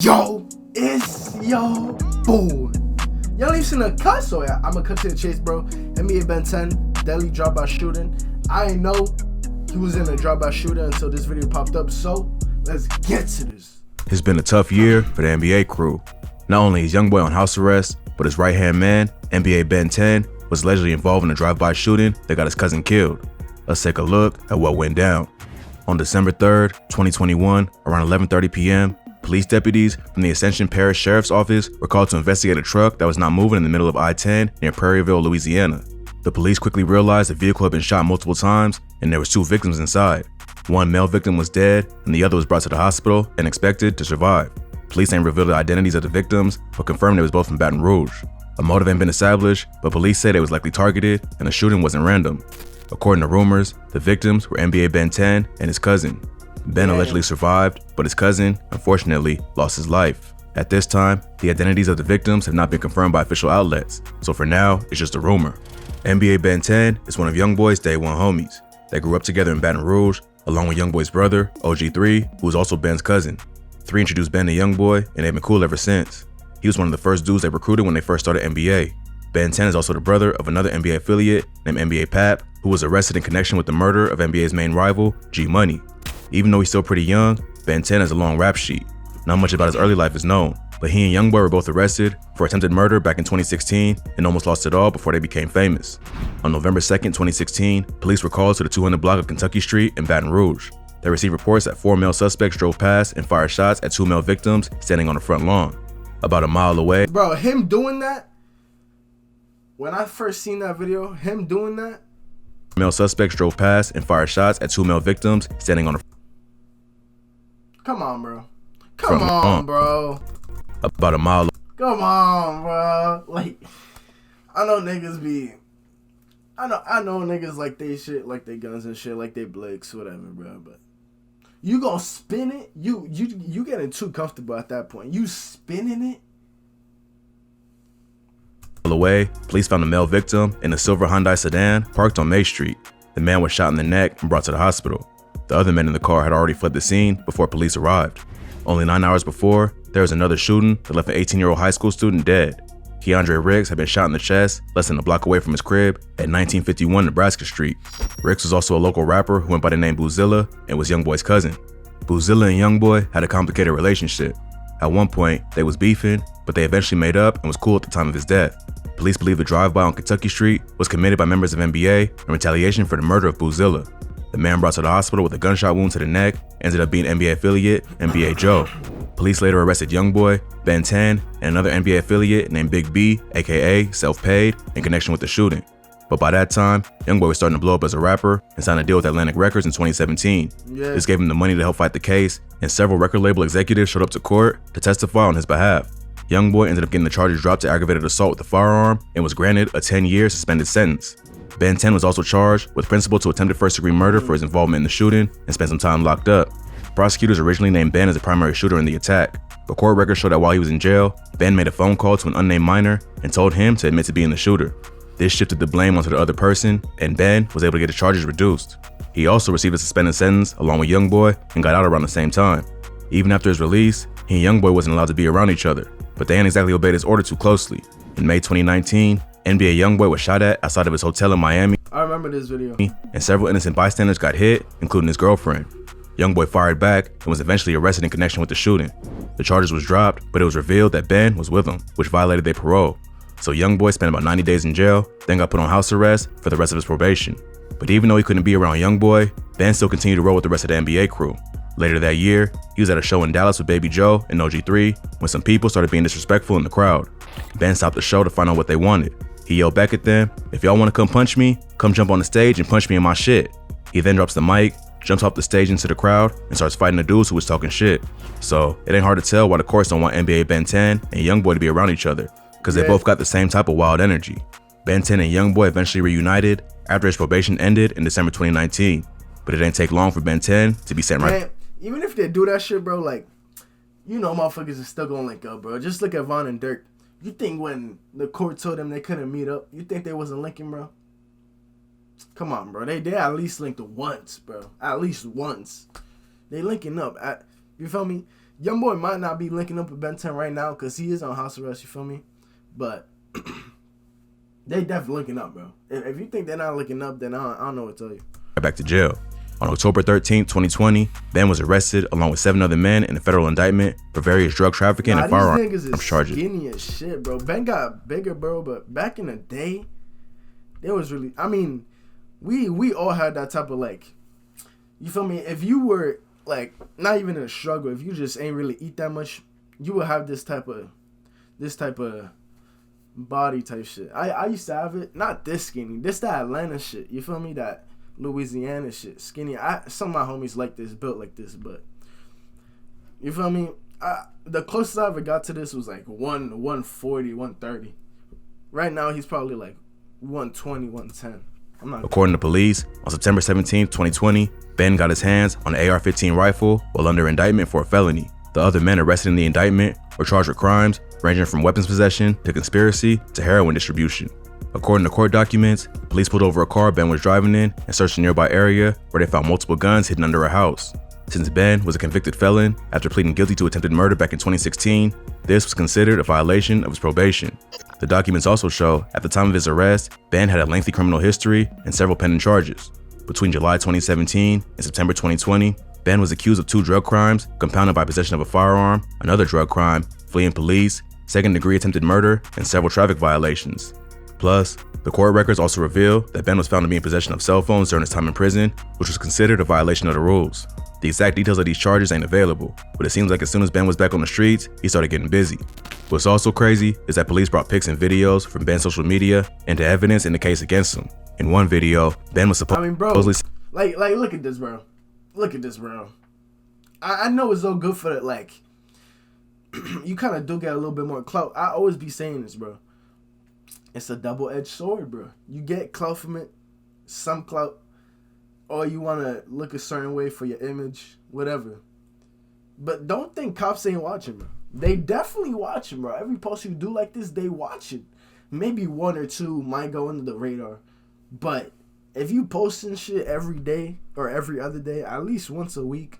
Yo, it's your boy. Y'all ain't seen a cut, so yeah, I'ma cut to the chase, bro. NBA Ben 10, deadly dropout shooting. I ain't know he was in a dropout shooter until this video popped up, so let's get to this. It's been a tough year for the NBA crew. Not only is YoungBoy on house arrest, but his right-hand man, NBA Ben 10, was allegedly involved in a drive-by shooting that got his cousin killed. Let's take a look at what went down. On December 3rd, 2021, around 11:30 p.m., police deputies from the Ascension Parish Sheriff's Office were called to investigate a truck that was not moving in the middle of I-10 near Prairieville, Louisiana. The police quickly realized the vehicle had been shot multiple times and there was 2 victims inside. One male victim was dead and the other was brought to the hospital and expected to survive. Police ain't revealed the identities of the victims, but confirmed they was both from Baton Rouge. A motive ain't been established, but police said it was likely targeted and the shooting wasn't random. According to rumors, the victims were NBA Ben 10 and his cousin. Ben allegedly survived, but his cousin, unfortunately, lost his life. At this time, the identities of the victims have not been confirmed by official outlets, so for now, it's just a rumor. NBA Ben 10 is one of YoungBoy's day one homies. They grew up together in Baton Rouge, along with YoungBoy's brother, OG3, who was also Ben's cousin. 3 introduced Ben to YoungBoy, and they've been cool ever since. He was one of the first dudes they recruited when they first started NBA. Ben 10 is also the brother of another NBA affiliate named NBA Pap, who was arrested in connection with the murder of NBA's main rival, G Money. Even though he's still pretty young, Ben 10 has a long rap sheet. Not much about his early life is known, but he and YoungBoy were both arrested for attempted murder back in 2016 and almost lost it all before they became famous. On November 2nd, 2016, police were called to the 200 block of Kentucky Street in Baton Rouge. They received reports that 4 male suspects drove past and fired shots at 2 male victims standing on the front lawn. About a mile away, Bro, him doing that, when I first seen that video, him doing that, male suspects drove past and fired shots at 2 male victims standing on the come on, bro. Come on, bro. About a mile. Come on, bro. Like, I know niggas be, I know niggas like they shit, like they guns and shit, like they blicks, whatever, bro. But you gonna spin it? You getting too comfortable at that point. You spinning it? Away, police found a male victim in a silver Hyundai sedan parked on May Street. The man was shot in the neck and brought to the hospital. The other men in the car had already fled the scene before police arrived. Only 9 hours before, there was another shooting that left an 18-year-old high school student dead. Keandre Ricks had been shot in the chest less than a block away from his crib at 1951 Nebraska Street. Ricks was also a local rapper who went by the name Boozilla and was YoungBoy's cousin. Boozilla and YoungBoy had a complicated relationship. At one point, they was beefing, but they eventually made up and was cool at the time of his death. Police believe the drive-by on Kentucky Street was committed by members of NBA in retaliation for the murder of Boozilla. The man brought to the hospital with a gunshot wound to the neck ended up being NBA affiliate NBA Joe. Police later arrested YoungBoy, Ben 10, and another NBA affiliate named Big B, aka Self-Paid, in connection with the shooting. But by that time, YoungBoy was starting to blow up as a rapper and signed a deal with Atlantic Records in 2017. This gave him the money to help fight the case, and several record label executives showed up to court to testify on his behalf. YoungBoy ended up getting the charges dropped to aggravated assault with a firearm and was granted a 10-year suspended sentence. Ben 10 was also charged with principal to attempted first-degree murder for his involvement in the shooting and spent some time locked up. Prosecutors originally named Ben as the primary shooter in the attack, but court records show that while he was in jail, Ben made a phone call to an unnamed minor and told him to admit to being the shooter. This shifted the blame onto the other person, and Ben was able to get his charges reduced. He also received a suspended sentence along with YoungBoy and got out around the same time. Even after his release, he and YoungBoy wasn't allowed to be around each other, but they hadn't exactly obeyed his order too closely. In May 2019, NBA YoungBoy was shot at outside of his hotel in Miami. I remember this video. And several innocent bystanders got hit, including his girlfriend. YoungBoy fired back and was eventually arrested in connection with the shooting. The charges was dropped, but it was revealed that Ben was with him, which violated their parole. So YoungBoy spent about 90 days in jail, then got put on house arrest for the rest of his probation. But even though he couldn't be around YoungBoy, Ben still continued to roll with the rest of the NBA crew. Later that year, he was at a show in Dallas with Baby Joe and OG3 when some people started being disrespectful in the crowd. Ben stopped the show to find out what they wanted. He yelled back at them, "If y'all want to come punch me, come jump on the stage and punch me in my shit." He then drops the mic, jumps off the stage into the crowd, and starts fighting the dudes who was talking shit. So it ain't hard to tell why the courts don't want NBA Ben 10 and YoungBoy to be around each other, because they both got the same type of wild energy. Ben 10 and YoungBoy eventually reunited after his probation ended in December 2019, but it didn't take long for Ben 10 to be sent right. Man, even if they do that shit, bro, like, you know motherfuckers is still gonna link up, bro. Just look at Von and Dirk. You think when the court told them they couldn't meet up, you think they wasn't linking, bro? Come on, bro. They at least linked once, bro. At least once. They linking up. You feel me? Young boy might not be linking up with Ben 10 right now because he is on house arrest, you feel me? But they definitely linking up, bro. If you think they're not linking up, then I don't know what to tell you. Back to jail. On October 13, 2020, Ben was arrested along with 7 other men in a federal indictment for various drug trafficking and firearms charges. Skinny as shit, bro. Ben got bigger, bro, but back in the day, there was really, I mean, we all had that type of like, you feel me? If you were like not even in a struggle, if you just ain't really eat that much, you would have this type of body type shit. I used to have it, not this skinny, this that Atlanta shit. You feel me? That Louisiana shit, skinny. Some of my homies like this, built like this, but you feel me? The closest I ever got to this was like 140, 130. Right now he's probably like 120, 110. According to police, on September 17, 2020, Ben got his hands on an AR-15 rifle while under indictment for a felony. The other men arrested in the indictment were charged with crimes ranging from weapons possession to conspiracy to heroin distribution. According to court documents, the police pulled over a car Ben was driving in and searched a nearby area where they found multiple guns hidden under a house. Since Ben was a convicted felon after pleading guilty to attempted murder back in 2016, this was considered a violation of his probation. The documents also show, at the time of his arrest, Ben had a lengthy criminal history and several pending charges. Between July 2017 and September 2020, Ben was accused of 2 drug crimes, compounded by possession of a firearm, another drug crime, fleeing police, second-degree attempted murder, and several traffic violations. Plus, the court records also reveal that Ben was found to be in possession of cell phones during his time in prison, which was considered a violation of the rules. The exact details of these charges ain't available, but it seems like as soon as Ben was back on the streets, he started getting busy. What's also crazy is that police brought pics and videos from Ben's social media into evidence in the case against him. In one video, Ben was supposedly... like look at this, bro. Look at this, bro. I know it's so good for that, like, you kind of do get a little bit more clout. I always be saying this, bro. It's a double-edged sword, bro. You get clout from it, some clout, or you want to look a certain way for your image, whatever. But don't think cops ain't watching, bro. They definitely watching, bro. Every post you do like this, they watching. Maybe 1 or 2 might go under the radar. But if you posting shit every day or every other day, at least once a week,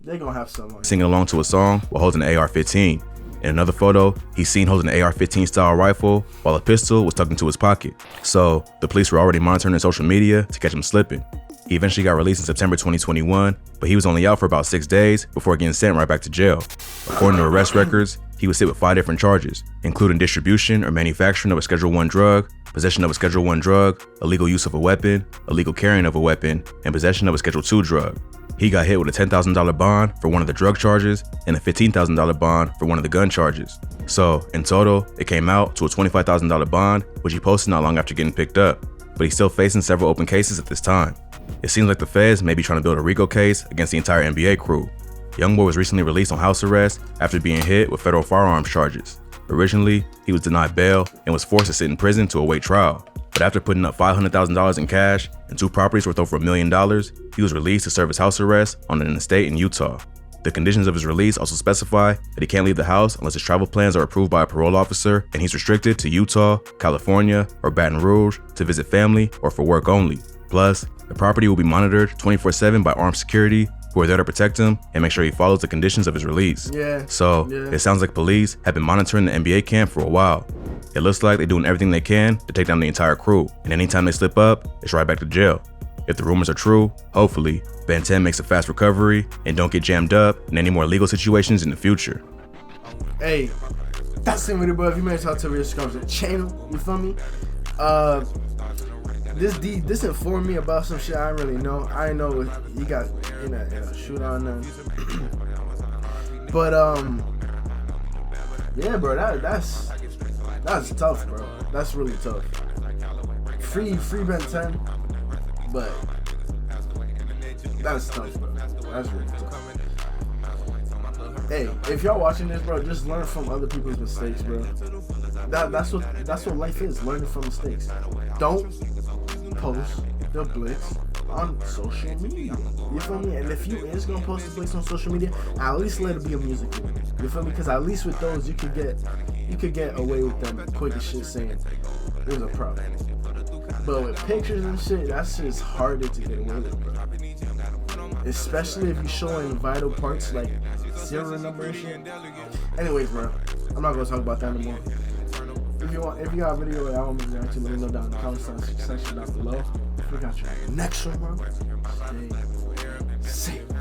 they gonna have someone singing along to a song while holding an AR-15. In another photo, he's seen holding an AR-15 style rifle while a pistol was tucked into his pocket. So the police were already monitoring his social media to catch him slipping. He eventually got released in September 2021, but he was only out for about 6 days before getting sent right back to jail. According to arrest records, he was hit with 5 different charges, including distribution or manufacturing of a Schedule I drug, possession of a Schedule I drug, illegal use of a weapon, illegal carrying of a weapon, and possession of a Schedule II drug. He got hit with a $10,000 bond for one of the drug charges and a $15,000 bond for one of the gun charges. So, in total, it came out to a $25,000 bond, which he posted not long after getting picked up. But he's still facing several open cases at this time. It seems like the feds may be trying to build a RICO case against the entire NBA crew. Youngboy was recently released on house arrest after being hit with federal firearms charges. Originally, he was denied bail and was forced to sit in prison to await trial. But after putting up $500,000 in cash and 2 properties worth over $1 million, he was released to serve his house arrest on an estate in Utah. The conditions of his release also specify that he can't leave the house unless his travel plans are approved by a parole officer, and he's restricted to Utah, California, or Baton Rouge to visit family or for work only. Plus, the property will be monitored 24/7 by armed security who are there to protect him and make sure he follows the conditions of his release. So, it sounds like police have been monitoring the NBA camp for a while. It looks like they're doing everything they can to take down the entire crew, and anytime they slip up, it's right back to jail. If the rumors are true, hopefully, Ben 10 makes a fast recovery and don't get jammed up in any more legal situations in the future. Hey, that's it with it, bro. If you made it out to the Discovery channel, you feel me? This informed me about some shit I didn't really know. I didn't know you got in a shootout on them. But yeah, bro, that's tough, bro. That's really tough. Free Ben 10, but that's tough, bro. That's really tough. Hey, if y'all watching this, bro, just learn from other people's mistakes, bro. That's what life is, learning from mistakes. Don't post the blitz on social media. You feel me? And if you is gonna post the blitz on social media, at least let it be a music video. You feel me? Because at least with those, you could get away with them quick as shit saying there's a problem. But with pictures and shit, that's just harder to get away with, bro. Especially if you're showing vital parts like serial number and shit. Anyways, bro, I'm not gonna talk about that anymore. If you got a video or album reaction, let me know down in the comment section down below. If we got your next one, bro, stay safe.